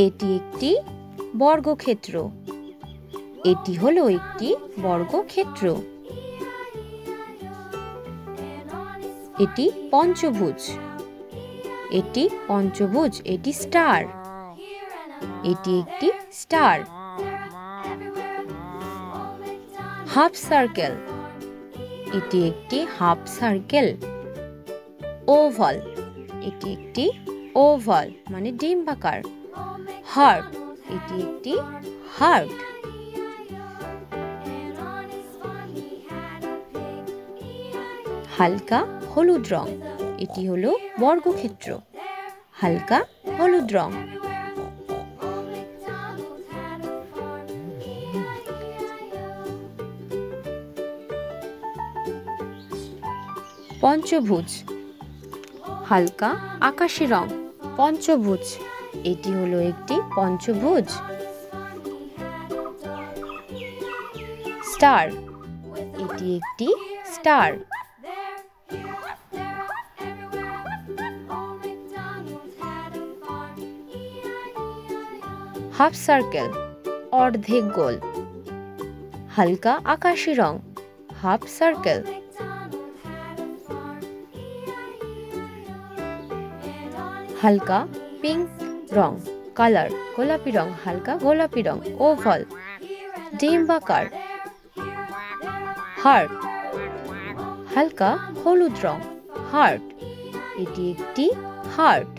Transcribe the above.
এটি একটি বর্গক্ষেত্র। এটি হলো একটি বর্গক্ষেত্র। এটি পঞ্চভুজ। এটি পঞ্চভুজ। এটি স্টার। এটি একটি স্টার। Half circle. এটি একটি হাফ সার্কেল। ওভাল। এটি একটি ওভাল মানে ডিম্বাকার। হার্ট। এটি একটি হার্ট। হালকা হলুদ রং। এটি হলো বর্গক্ষেত্র। হালকা হলুদ রং। পঞ্চভুজ। হালকা আকাশী রং। পঞ্চভুজ। এটি হলো একটি পঞ্চভুজ। স্টার। এটি একটি স্টার। হাফ সার্কেল অর্ধেক গোল। হালকা আকাশী রং। Half circle. হালকা পিঙ্ক রং কালার গোলাপি রং। হালকা গোলাপি রং। ওভাল ডিম্বাকার। হার্ট। হালকা হলুদ রং। হার্ট। এটি একটি হার্ট।